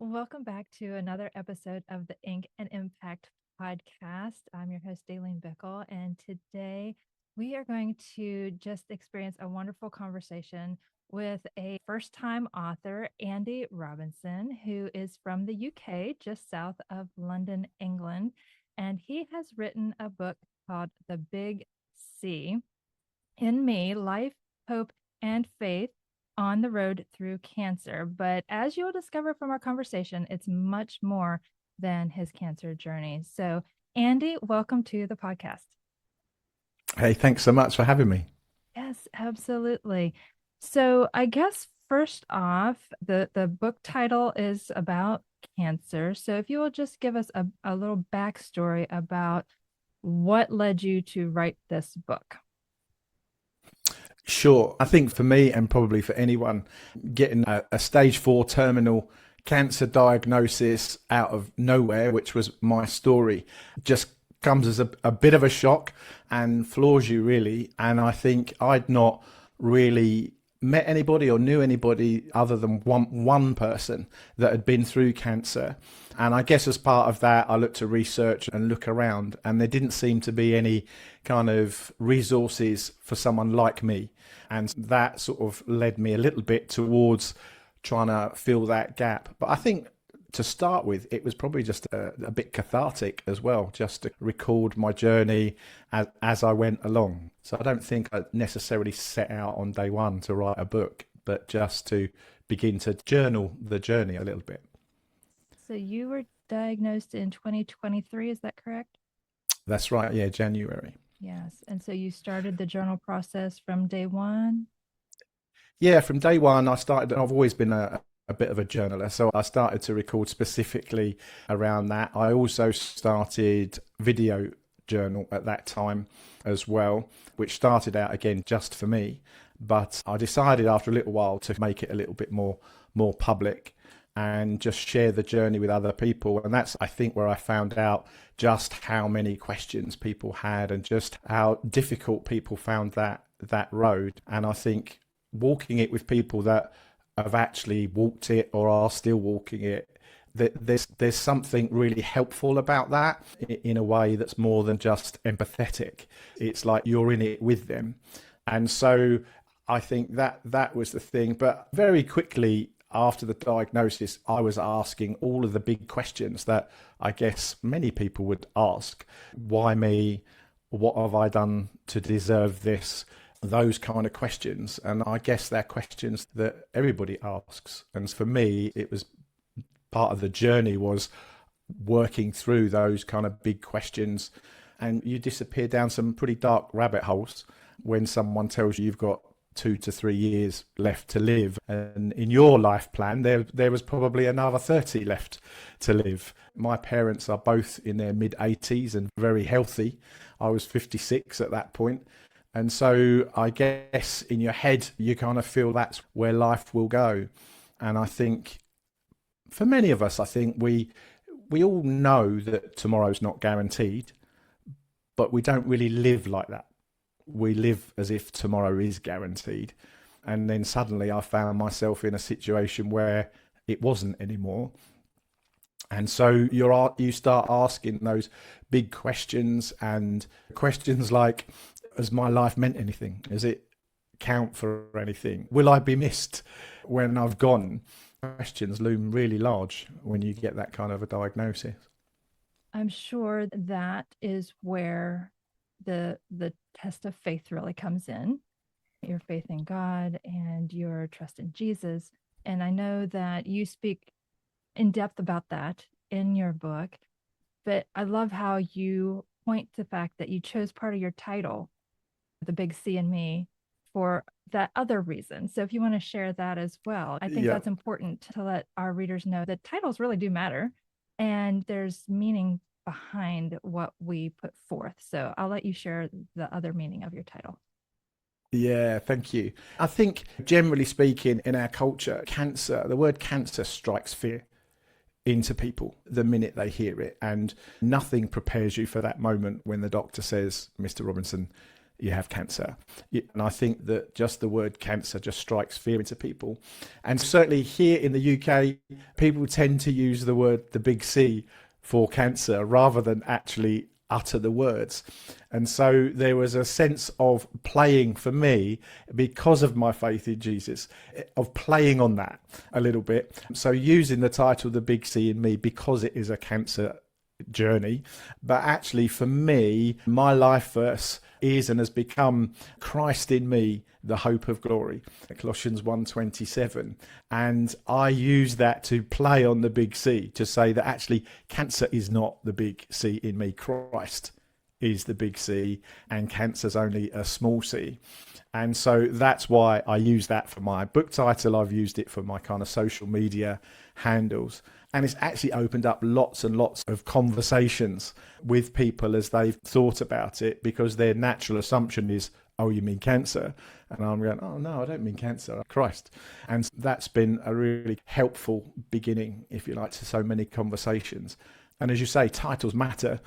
Welcome back to another episode of the Ink and Impact podcast. I'm your host, Dalene Bickel, and today we are going to just experience a wonderful conversation with a first time author, Andy Robinson, who is from the UK, just south of London, England. And he has written a book called The Big C in Me, Life, Hope, and Faith on the Road Through Cancer. But as you'll discover from our conversation, it's much more than his cancer journey. So, Andy, welcome to the podcast. Hey, thanks so much for having me. Yes, absolutely. So, I guess first off, the book title is about cancer. So, if you will just give us a little backstory about what led you to write this book. Sure. I think for me, and probably for anyone, getting a stage 4 terminal cancer diagnosis out of nowhere, which was my story, just comes as a bit of a shock and floors you really. And I think I'd not really met anybody or knew anybody other than one person that had been through cancer. And I guess as part of that, I looked to research and look around, and there didn't seem to be any kind of resources for someone like me. And that sort of led me a little bit towards trying to fill that gap. But I think to start with, it was probably just a bit cathartic as well, just to record my journey as I went along. So I don't think I necessarily set out on day one to write a book, but just to begin to journal the journey a little bit. So, you were diagnosed in 2023, is that correct? That's right. Yeah, January. Yes. And so you started the journal process from day one? Yeah, from day one, I've always been a bit of a journaler. So I started to record specifically around that. I also started video journal at that time as well, which started out again just for me. But I decided after a little while to make it a little bit more public and just share the journey with other people. And that's, I think, where I found out just how many questions people had and just how difficult people found that road. And I think walking it with people that have actually walked it or are still walking it, that there's something really helpful about that in a way that's more than just empathetic. It's like you're in it with them. And so I think that was the thing. But very quickly after the diagnosis, I was asking all of the big questions that I guess many people would ask. Why me? What have I done to deserve this? Those kind of questions. And I guess they're questions that everybody asks. And for me, it was part of the journey was working through those kind of big questions. And you disappear down some pretty dark rabbit holes when someone tells you you've got 2 to 3 years left to live, and in your life plan there was probably another 30 left to live. My parents are both in their mid 80s and very healthy. I was 56 at that point, and so I guess in your head you kind of feel that's where life will go. And I think for many of us, I think we all know that tomorrow's not guaranteed, but we don't really live like that. We live as if tomorrow is guaranteed. And then suddenly I found myself in a situation where it wasn't anymore. And so you start asking those big questions, and questions like, has my life meant anything? Does it count for anything? Will I be missed when I've gone? Questions loom really large when you get that kind of a diagnosis. I'm sure that is where the test of faith really comes in. Your faith in God and your trust in Jesus. And I know that you speak in depth about that in your book, but I love how you point to the fact that you chose part of your title, The Big C in Me, for that other reason. So if you want to share that as well, I think Yeah. that's important to let our readers know that titles really do matter and there's meaning behind what we put forth. So I'll let you share the other meaning of your title. Yeah, thank you. I think generally speaking in our culture, the word cancer strikes fear into people the minute they hear it, and nothing prepares you for that moment when the doctor says, Mr. Robinson, you have cancer. And I think that just the word cancer just strikes fear into people. And certainly here in the UK, people tend to use the big C for cancer rather than actually utter the words. And so there was a sense of playing for me, because of my faith in Jesus, of playing on that a little bit. So using the title The Big C in Me, because it is a cancer journey. But actually for me, my life verse is and has become Christ in me, the hope of glory, Colossians 1:27. And I use that to play on the big C, to say that actually cancer is not the big C in me. Christ is the big C, and cancer's only a small c. And so that's why I use that for my book title. I've used it for my kind of social media handles. And it's actually opened up lots and lots of conversations with people as they've thought about it, because their natural assumption is, oh, you mean cancer? And I'm going, oh, no, I don't mean cancer, Christ. And that's been a really helpful beginning, if you like, to so many conversations. And as you say, titles matter.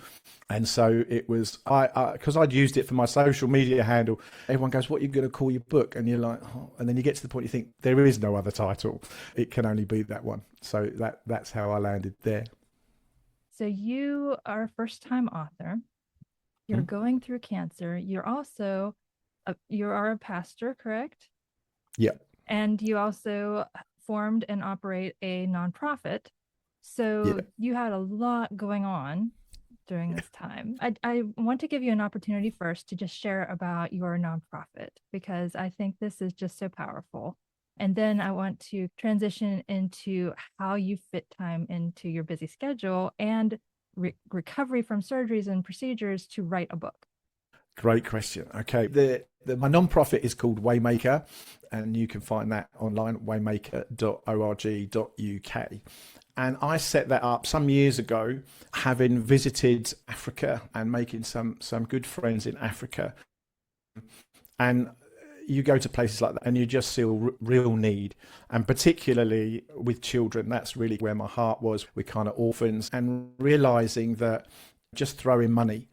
And so it was, because I'd used it for my social media handle, everyone goes, what are you going to call your book? And you're like, oh. And then you get to the point you think, there is no other title. It can only be that one. So that's how I landed there. So you are a first-time author. You're going through cancer. You're also, you are a pastor, correct? Yeah. And you also formed and operate a nonprofit. So you had a lot going on during this time. I want to give you an opportunity first to just share about your nonprofit, because I think this is just so powerful. And then I want to transition into how you fit time into your busy schedule and recovery from surgeries and procedures to write a book. Great question. Okay. My nonprofit is called Waymaker, and you can find that online, waymaker.org.uk. And I set that up some years ago, having visited Africa and making some good friends in Africa. And you go to places like that and you just see real need. And particularly with children, that's really where my heart was, with kind of orphans, and realizing that just throwing money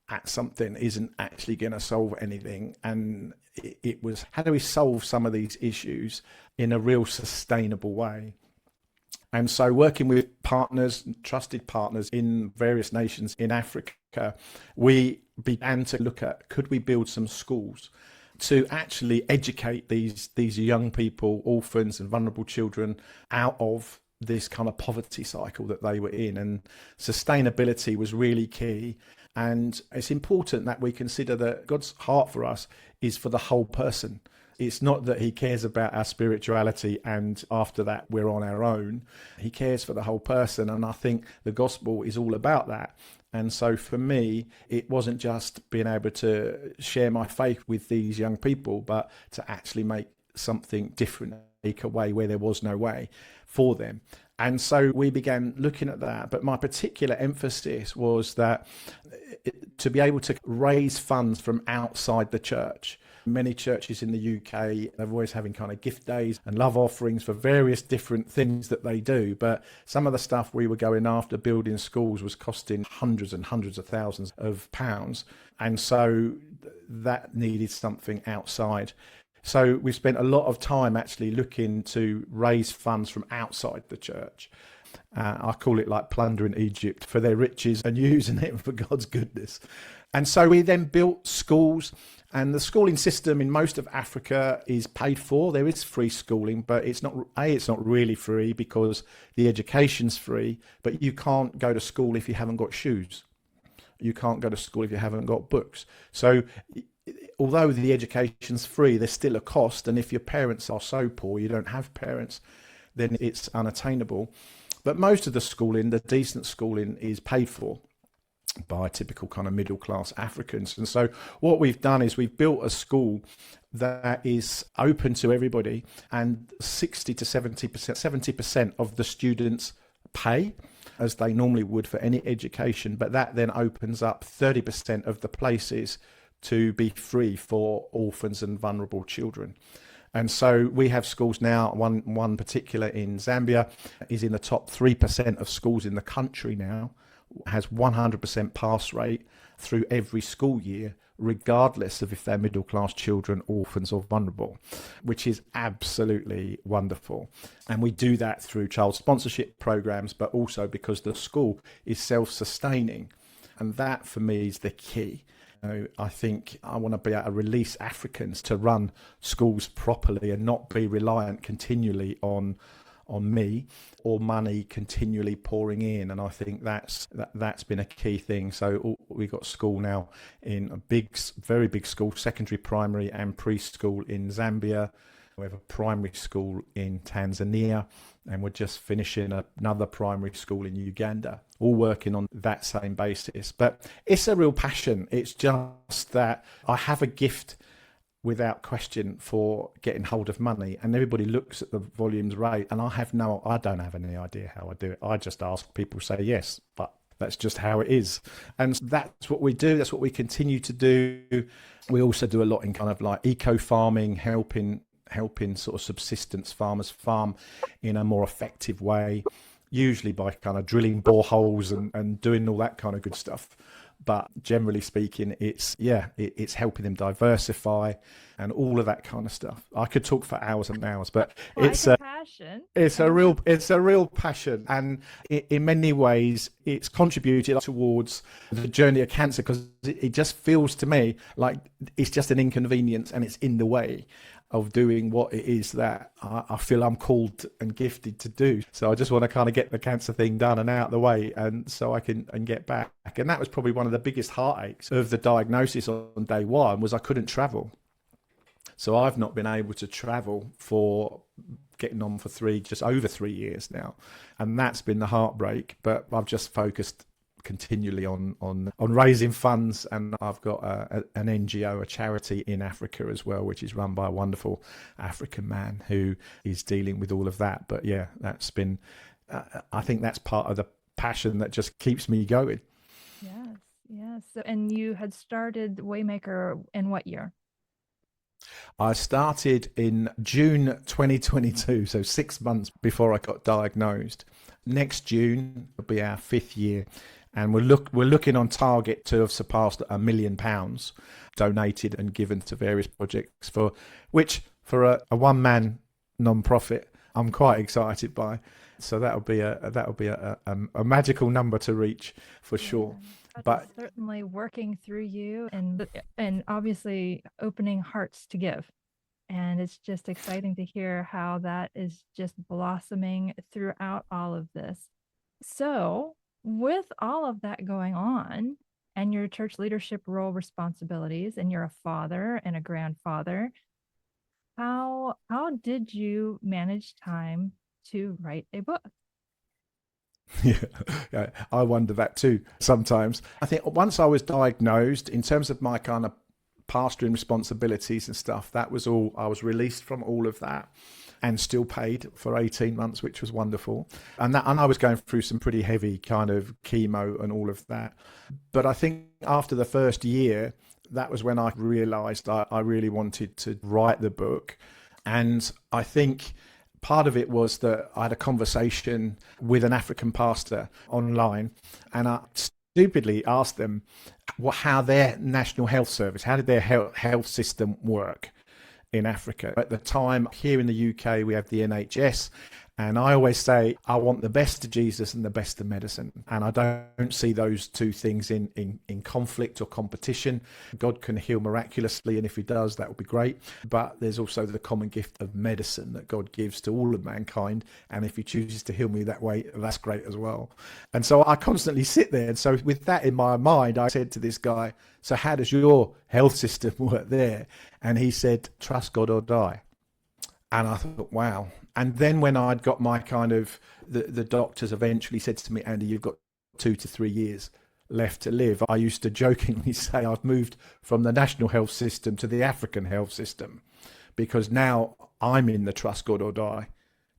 at something isn't actually going to solve anything. And it was, how do we solve some of these issues in a real sustainable way? And so working with partners, trusted partners in various nations in Africa, we began to look at, could we build some schools to actually educate these young people, orphans and vulnerable children, out of this kind of poverty cycle that they were in. And sustainability was really key. And it's important that we consider that God's heart for us is for the whole person. It's not that he cares about our spirituality and after that we're on our own. He cares for the whole person. And I think the gospel is all about that. And so for me, it wasn't just being able to share my faith with these young people, but to actually make something different, make a way where there was no way for them. And so we began looking at that. But my particular emphasis was that to be able to raise funds from outside the church. Many churches in the UK are always having kind of gift days and love offerings for various different things that they do. But some of the stuff we were going after, building schools, was costing hundreds and hundreds of thousands of pounds. And so that needed something outside. So we spent a lot of time actually looking to raise funds from outside the church. I call it like plundering Egypt for their riches and using it for God's goodness. And so we then built schools, and the schooling system in most of Africa is paid for. There is free schooling, but it's not really free because the education's free, but you can't go to school if you haven't got shoes. You can't go to school if you haven't got books. So although the education's free, there's still a cost. And if your parents are so poor, you don't have parents, then it's unattainable. But most of the schooling, the decent schooling, is paid for by typical kind of middle class Africans. And so what we've done is we've built a school that is open to everybody, and 60 to 70% of the students pay as they normally would for any education, but that then opens up 30% of the places to be free for orphans and vulnerable children. And so we have schools now, one particular in Zambia is in the top 3% of schools in the country now, has 100% pass rate through every school year, regardless of if they're middle class children, orphans, or vulnerable, which is absolutely wonderful. And we do that through child sponsorship programs, but also because the school is self sustaining. And that for me is the key. I think I want to be able to release Africans to run schools properly and not be reliant continually on me or money continually pouring in. And I think that's been a key thing. So we got school now in a very big school, secondary, primary and preschool in Zambia. We have a primary school in Tanzania, and we're just finishing another primary school in Uganda, all working on that same basis. But it's a real passion. It's just that I have a gift without question for getting hold of money, and everybody looks at the volumes rate, and I don't have any idea how I do it. I just ask, people say yes, but that's just how it is. And that's what we do. That's what we continue to do. We also do a lot in kind of like eco farming, helping sort of subsistence farmers farm in a more effective way, usually by kind of drilling boreholes and doing all that kind of good stuff. But generally speaking, it's helping them diversify and all of that kind of stuff. I could talk for hours and hours, but it's a passion. It's a real passion, and in many ways, it's contributed towards the journey of cancer, because it just feels to me like it's just an inconvenience and it's in the way of doing what it is that I feel I'm called and gifted to do. So I just want to kind of get the cancer thing done and out of the way, and so I can get back. And that was probably one of the biggest heartaches of the diagnosis on day one, was I couldn't travel. So I've not been able to travel for getting on for just over 3 years now. And that's been the heartbreak, but I've just focused continually on raising funds, and I've got an NGO, a charity in Africa as well, which is run by a wonderful African man who is dealing with all of that. But yeah, that's been I think that's part of the passion that just keeps me going. Yes. So, and you had started Waymaker in what year? I started in June 2022, so 6 months before I got diagnosed. Next June will be our 5th year, and we're looking on target to have surpassed £1 million donated and given to various projects, for a one-man non-profit, I'm quite excited by. So that'll be a magical number to reach for sure. But certainly working through you and obviously opening hearts to give. And it's just exciting to hear how that is just blossoming throughout all of this. So with all of that going on and your church leadership role responsibilities, and you're a father and a grandfather, how did you manage time to write a book? Yeah, I wonder that too sometimes. I think once I was diagnosed, in terms of my kind of pastoring responsibilities and stuff, that was all. I was released from all of that and still paid for 18 months, which was wonderful. And I was going through some pretty heavy kind of chemo and all of that. But I think after the first year, that was when I realized I really wanted to write the book. And I think part of it was that I had a conversation with an African pastor online, and I stupidly asked them how their national health service, how did their health system work in Africa. At the time, here in the UK, we have the NHS. And I always say, I want the best of Jesus and the best of medicine. And I don't see those two things in conflict or competition. God can heal miraculously, and if he does, that would be great. But there's also the common gift of medicine that God gives to all of mankind. And if he chooses to heal me that way, that's great as well. And so I constantly sit there. And so with that in my mind, I said to this guy, so how does your health system work there? And he said, trust God or die. And I thought, wow. And then when I'd got my kind of, the doctors eventually said to me, Andy, you've got 2 to 3 years left to live. I used to jokingly say I've moved from the national health system to the African health system, because now I'm in the trust God or die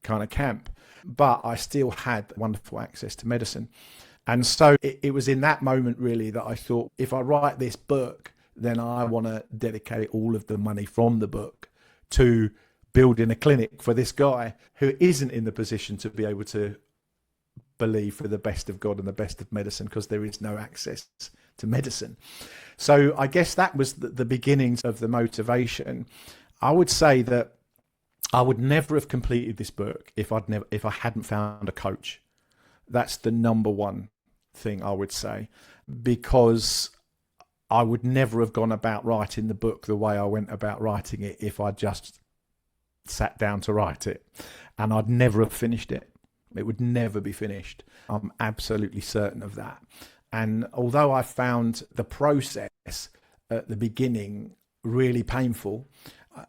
kind of camp. But I still had wonderful access to medicine. And so it was in that moment really that I thought, if I write this book, then I want to dedicate all of the money from the book to building a clinic for this guy who isn't in the position to be able to believe for the best of God and the best of medicine, because there is no access to medicine. So I guess that was the beginnings of the motivation. I would say that I would never have completed this book if I hadn't found a coach. That's the number one thing I would say, because I would never have gone about writing the book the way I went about writing it if I just sat down to write it. And I'd never have finished it. It would never be finished. I'm absolutely certain of that. And although I found the process at the beginning really painful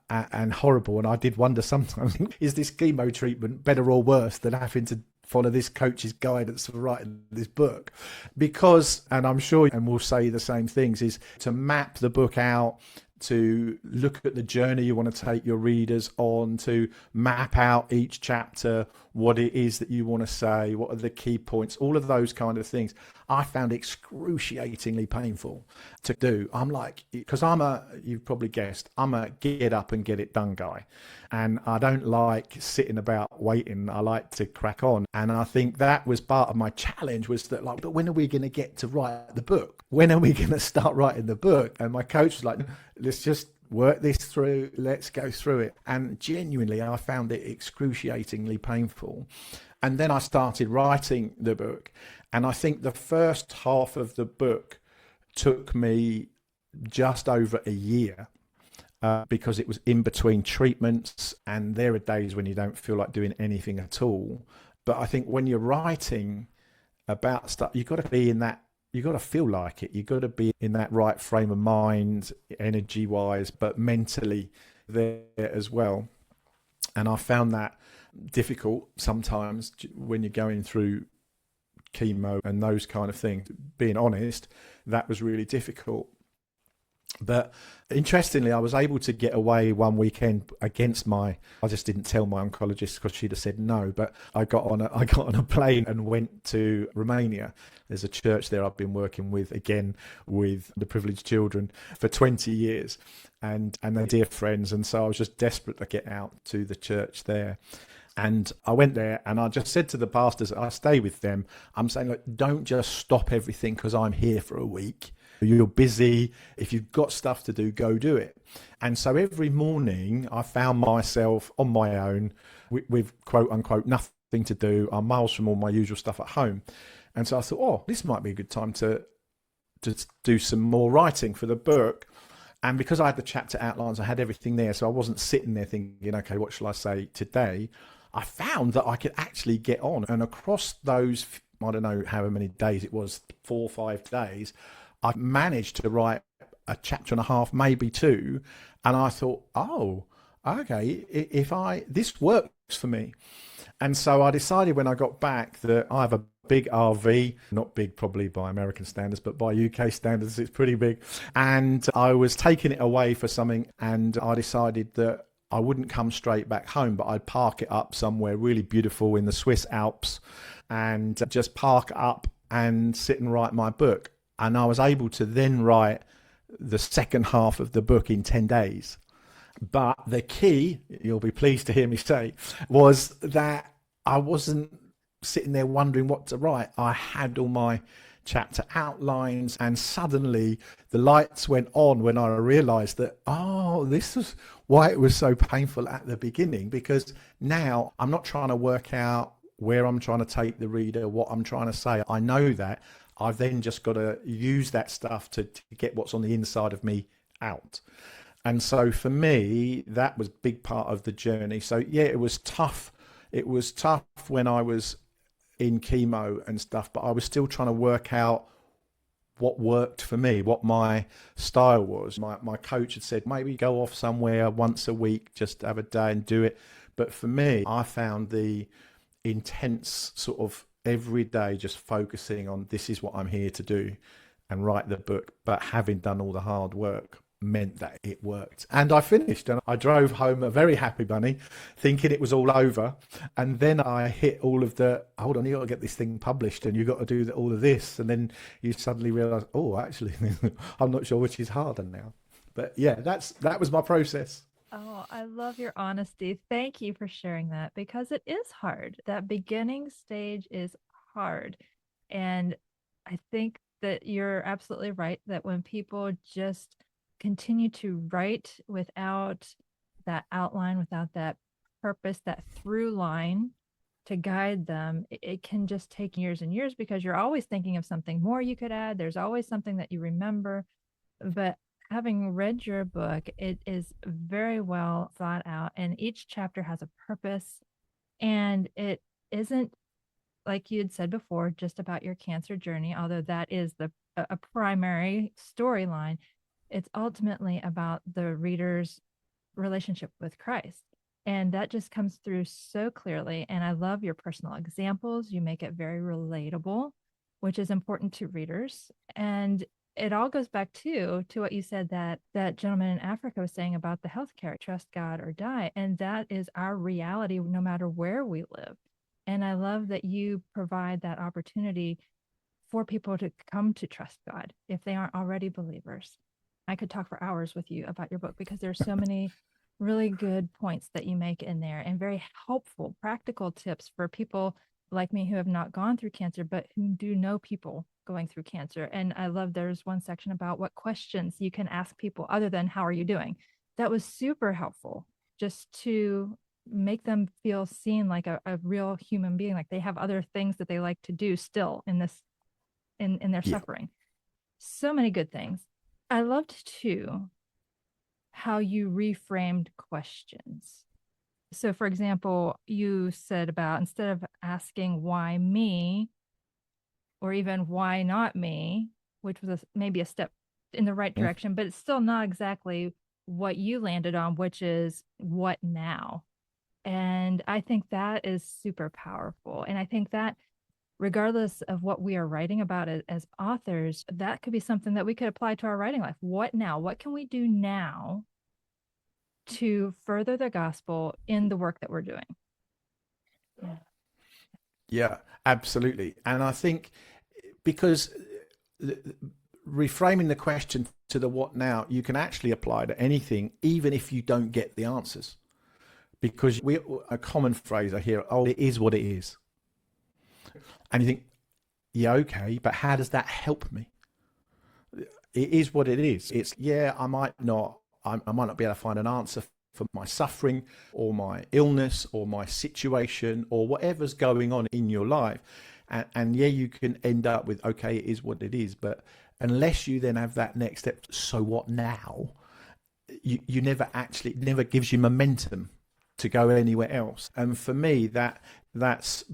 and horrible, and I did wonder sometimes, is this chemo treatment better or worse than having to follow this coach's guidance for writing this book? Because, and I'm sure, and we'll say the same things, is to map the book out, to look at the journey you want to take your readers on, to map out each chapter, what it is that you want to say, what are the key points, all of those kind of things. I found excruciatingly painful to do. I'm like, because you've probably guessed, I'm a get up and get it done guy. And I don't like sitting about waiting. I like to crack on. And I think that was part of my challenge, was that, like, but when are we going to get to write the book? When are we going to start writing the book? And my coach was like, let's just work this through. Let's go through it. And genuinely, I found it excruciatingly painful. And then I started writing the book. And I think the first half of the book took me just over a year, because it was in between treatments, and there are days when you don't feel like doing anything at all. But I think when you're writing about stuff, you've got to be in that, you've got to feel like it. You've got to be in that right frame of mind, energy wise, but mentally there as well. And I found that difficult sometimes when you're going through chemo and those kind of things. Being honest, that was really difficult. But interestingly, I was able to get away one weekend against I just didn't tell my oncologist because she'd have said no, but I got on a plane and went to Romania. There's a church there I've been working with, again, with the privileged children for 20 years, and they're dear friends. And so I was just desperate to get out to the church there. And I went there and I just said to the pastors, I stay with them, I'm saying, look, don't just stop everything because I'm here for a week. You're busy. If you've got stuff to do, go do it. And so every morning I found myself on my own with quote unquote nothing to do. I'm miles from all my usual stuff at home. And so I thought, oh, this might be a good time to do some more writing for the book. And because I had the chapter outlines, I had everything there. So I wasn't sitting there thinking, okay, what shall I say today? I found that I could actually get on. And across those, I don't know how many days it was, 4 or 5 days, I managed to write a chapter and a half, maybe 2. And I thought, oh, okay, this works for me. And so I decided when I got back that I have a big RV, not big probably by American standards, but by UK standards, it's pretty big. And I was taking it away for something, and I decided that I wouldn't come straight back home, but I'd park it up somewhere really beautiful in the Swiss Alps and just park up and sit and write my book. And I was able to then write the second half of the book in 10 days. But the key, you'll be pleased to hear me say, was that I wasn't sitting there wondering what to write. I had all my chapter outlines, and suddenly the lights went on when I realized that, oh, this is why it was so painful at the beginning, because now I'm not trying to work out where I'm trying to take the reader, what I'm trying to say. I know that. I've then just got to use that stuff to get what's on the inside of me out. And so for me, that was a big part of the journey. So yeah, it was tough. It was tough when I was in chemo and stuff, but I was still trying to work out what worked for me, what my style was. My coach had said, maybe go off somewhere once a week, just have a day and do it. But for me, I found the intense sort of every day just focusing on this is what I'm here to do and write the book, but having done all the hard work meant that it worked. And I finished, and I drove home a very happy bunny, thinking it was all over. And then I hit all of the, hold on, you got to get this thing published and you got to do all of this. And then you suddenly realize, oh, actually, I'm not sure which is harder now. But yeah, that was my process. Oh, I love your honesty. Thank you for sharing that, because it is hard. That beginning stage is hard. And I think that you're absolutely right that when people just continue to write without that outline, without that purpose, that through line to guide them, it can just take years and years because you're always thinking of something more you could add. There's always something that you remember. But having read your book, it is very well thought out, and each chapter has a purpose. And it isn't, like you had said before, just about your cancer journey, although that is a primary storyline. It's ultimately about the reader's relationship with Christ. And that just comes through so clearly. And I love your personal examples. You make it very relatable, which is important to readers. And it all goes back to what you said, that gentleman in Africa was saying about the healthcare, trust God or die. And that is our reality no matter where we live. And I love that you provide that opportunity for people to come to trust God if they aren't already believers. I could talk for hours with you about your book because there's so many really good points that you make in there, and very helpful, practical tips for people like me who have not gone through cancer, but who do know people going through cancer. And I love there's one section about what questions you can ask people other than how are you doing. That was super helpful, just to make them feel seen like a real human being, like they have other things that they like to do still in this, in their Yeah. suffering. So many good things. I loved too how you reframed questions. So, for example, you said about instead of asking why me or even why not me, which was maybe a step in the right direction, but it's still not exactly what you landed on, which is what now. And I think that is super powerful. And I think that regardless of what we are writing about as authors, that could be something that we could apply to our writing life. What now? What can we do now to further the gospel in the work that we're doing? Yeah. Yeah, absolutely. And I think because reframing the question to the what now, you can actually apply to anything, even if you don't get the answers. Because a common phrase I hear, oh, it is what it is. And you think, yeah, okay, but how does that help me? It is what it is. It's, yeah, I might not be able to find an answer for my suffering or my illness or my situation or whatever's going on in your life. And yeah, you can end up with, okay, it is what it is. But unless you then have that next step, so what now? You never actually, it never gives you momentum to go anywhere else. And for me, that's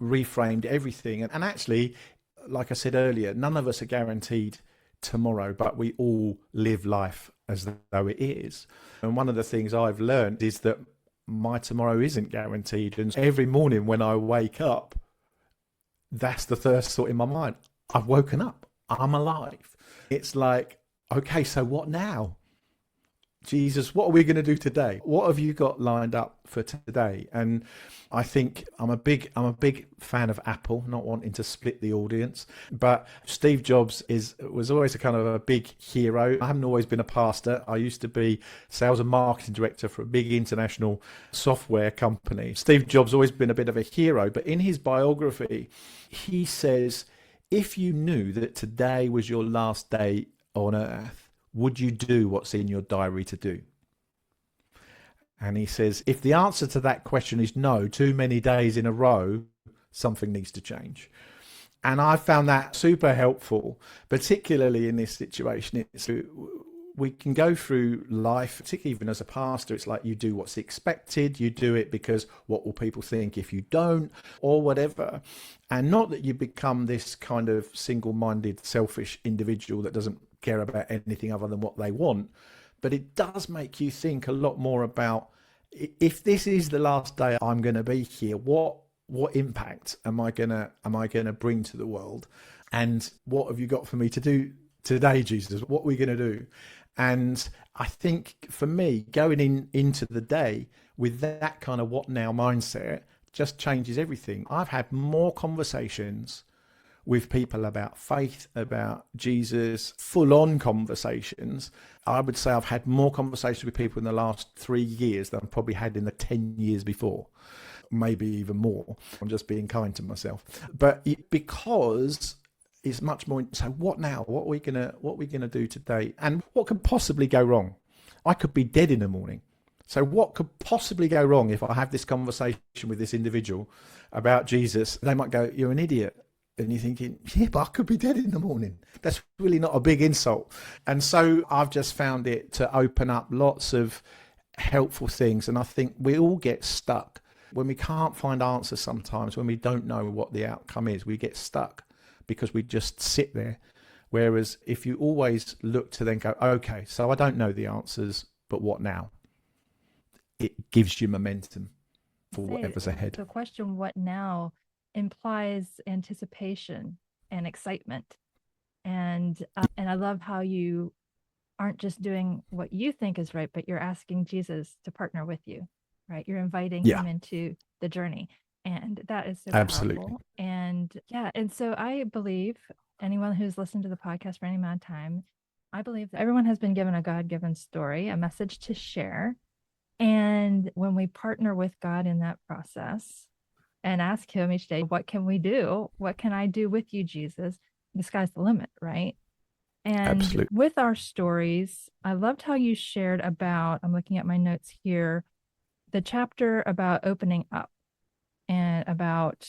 reframed everything. And actually, like I said earlier, none of us are guaranteed tomorrow, but we all live life as though it is. And one of the things I've learned is that my tomorrow isn't guaranteed. And every morning when I wake up, that's the first thought in my mind. I've woken up. I'm alive. It's like, okay, so what now? Jesus, what are we going to do today? What have you got lined up for today? And I think I'm a big fan of Apple, not wanting to split the audience, but Steve Jobs was always a kind of a big hero. I haven't always been a pastor. I used to be sales and marketing director for a big international software company. Steve Jobs always been a bit of a hero, but in his biography, he says, if you knew that today was your last day on earth, would you do what's in your diary to do? And he says, if the answer to that question is no, too many days in a row, something needs to change. And I found that super helpful, particularly in this situation. We can go through life, particularly even as a pastor, it's like you do what's expected. You do it because what will people think if you don't, or whatever. And not that you become this kind of single-minded, selfish individual that doesn't care about anything other than what they want, but it does make you think a lot more about, if this is the last day I'm going to be here, what impact am I going to bring to the world, and what have you got for me to do today, Jesus? What are we going to do? And I think for me, going into the day with that kind of what now mindset just changes everything. I've had more conversations with people about faith, about Jesus, full-on conversations. I would say I've had more conversations with people in the last 3 years than I've probably had in the 10 years before. maybe even more. I'm just being kind to myself. But because it's much more, so what now? What are we gonna do today? And what could possibly go wrong? I could be dead in the morning. So what could possibly go wrong if I have this conversation with this individual about Jesus? They might go, "You're an idiot." And you're thinking, yeah, but I could be dead in the morning. That's really not a big insult. And so I've just found it to open up lots of helpful things. And I think we all get stuck when we can't find answers sometimes, when we don't know what the outcome is. We get stuck because we just sit there. Whereas if you always look to then go, okay, so I don't know the answers, but what now? It gives you momentum for whatever's ahead. The question, what now, implies anticipation and excitement. And I love how you aren't just doing what you think is right, but you're asking Jesus to partner with you, right? You're inviting Yeah, him into the journey. And that is so absolutely. powerful. And yeah, and so I believe anyone who's listened to the podcast for any amount of time, I believe that everyone has been given a God-given story, a message to share. And when we partner with God in that process and ask him each day, what can we do? What can I do with you, Jesus? The sky's the limit, right? And Absolutely. with our stories, I loved how you shared about, I'm looking at my notes here, the chapter about opening up and about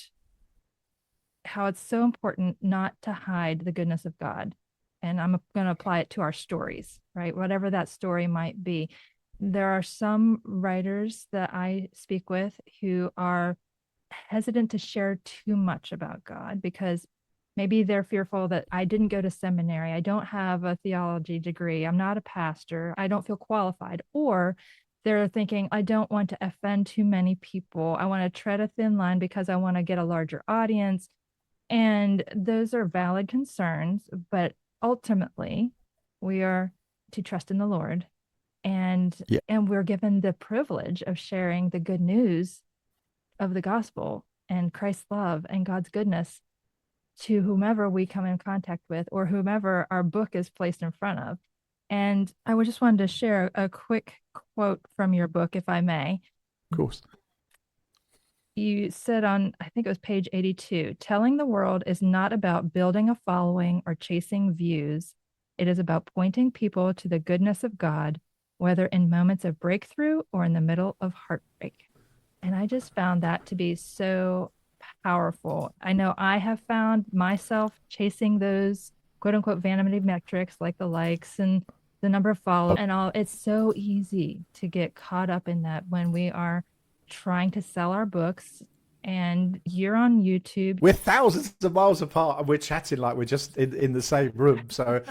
how it's so important not to hide the goodness of God. And I'm going to apply it to our stories, right? Whatever that story might be. There are some writers that I speak with who are hesitant to share too much about God because maybe they're fearful that I didn't go to seminary, I don't have a theology degree, I'm not a pastor, I don't feel qualified. Or they're thinking, I don't want to offend too many people, I want to tread a thin line because I want to get a larger audience. And those are valid concerns, but ultimately we are to trust in the Lord, and Yeah. we're given the privilege of sharing the good news of the gospel and Christ's love and God's goodness to whomever we come in contact with or whomever our book is placed in front of. And I would just wanted to share a quick quote from your book, if I may. Of course. You said on, I think it was page 82, telling the world is not about building a following or chasing views. It is about pointing people to the goodness of God, whether in moments of breakthrough or in the middle of heartbreak. And I just found that to be so powerful. I know I have found myself chasing those quote unquote vanity metrics like the likes and the number of followers and all. It's so easy to get caught up in that when we are trying to sell our books. And you're on YouTube. We're thousands of miles apart and we're chatting like we're just in the same room. So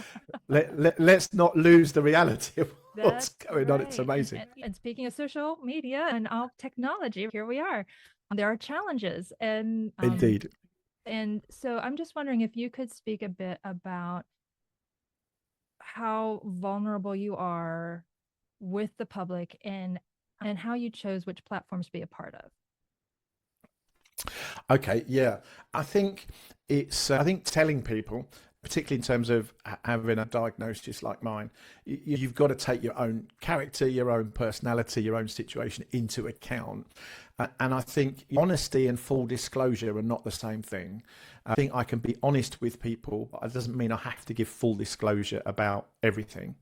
let's not lose the reality of what's going on. It's amazing. And speaking of social media and all technology, here we are. There are challenges. Indeed. And so I'm just wondering if you could speak a bit about how vulnerable you are with the public and how you chose which platforms to be a part of. Okay, yeah. I think I think telling people, particularly in terms of having a diagnosis like mine, you've got to take your own character, your own personality, your own situation into account. And I think honesty and full disclosure are not the same thing. I think I can be honest with people, but it doesn't mean I have to give full disclosure about everything.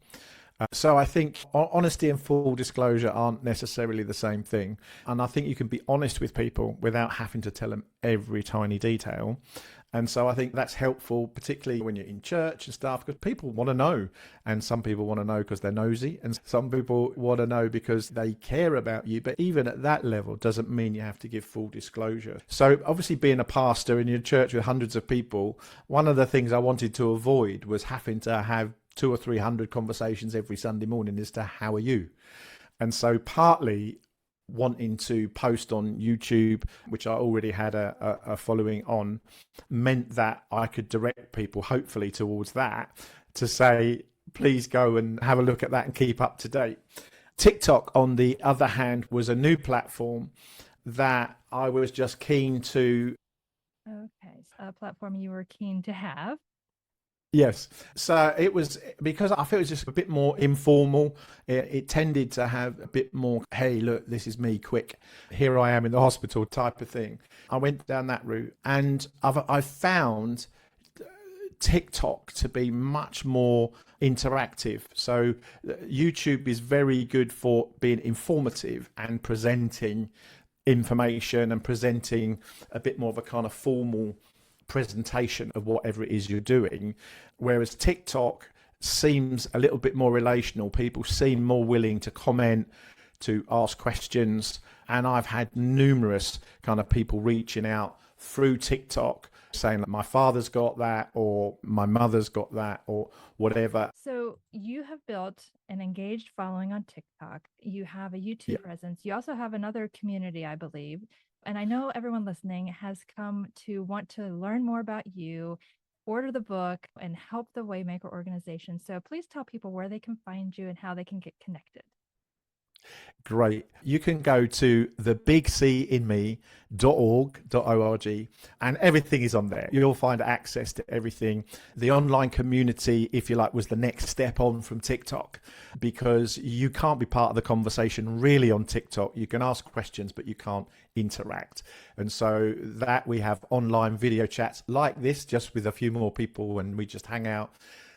So I think honesty and full disclosure aren't necessarily the same thing. And I think you can be honest with people without having to tell them every tiny detail. And so I think that's helpful, particularly when you're in church and stuff, because people want to know. And some people want to know because they're nosy. And some people want to know because they care about you. But even at that level doesn't mean you have to give full disclosure. So obviously being a pastor in your church with hundreds of people, one of the things I wanted to avoid was having to have 200 or 300 conversations every Sunday morning as to how are you? And so partly wanting to post on YouTube, which I already had a following on, meant that I could direct people hopefully towards that to say, please go and have a look at that and keep up to date. TikTok, on the other hand, was a new platform that I was just keen to. Okay, so a platform you were keen to have. Yes. So it was because I feel it was just a bit more informal. It tended to have a bit more, hey, look, this is me, quick. Here I am in the hospital type of thing. I went down that route and I found TikTok to be much more interactive. So YouTube is very good for being informative and presenting information and presenting a bit more of a kind of formal presentation of whatever it is you're doing. Whereas TikTok seems a little bit more relational. People seem more willing to comment, to ask questions. And I've had numerous kind of people reaching out through TikTok saying that my father's got that or my mother's got that or whatever. So you have built an engaged following on TikTok. You have a Yeah, YouTube presence. You also have another community, I believe. And I know everyone listening has come to want to learn more about you, order the book, and help the Waymaker organization. So please tell people where they can find you and how they can get connected. great. You can go to thebigcinme.org, and everything is on there. You'll find access to everything. The online community, if you like, was the next step on from TikTok because you can't be part of the conversation really on TikTok. You can ask questions, but you can't interact. And so that we have online video chats like this, just with a few more people, and we just hang out.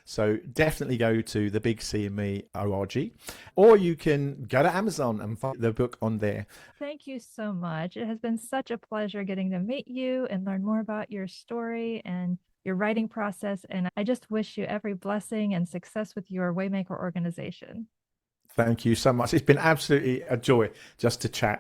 So definitely go to thebigcme.org, or you can go to Amazon and find the book on there. Thank you so much. It has been such a pleasure getting to meet you and learn more about your story and your writing process. And I just wish you every blessing and success with your Waymaker organization. Thank you so much. It's been absolutely a joy just to chat.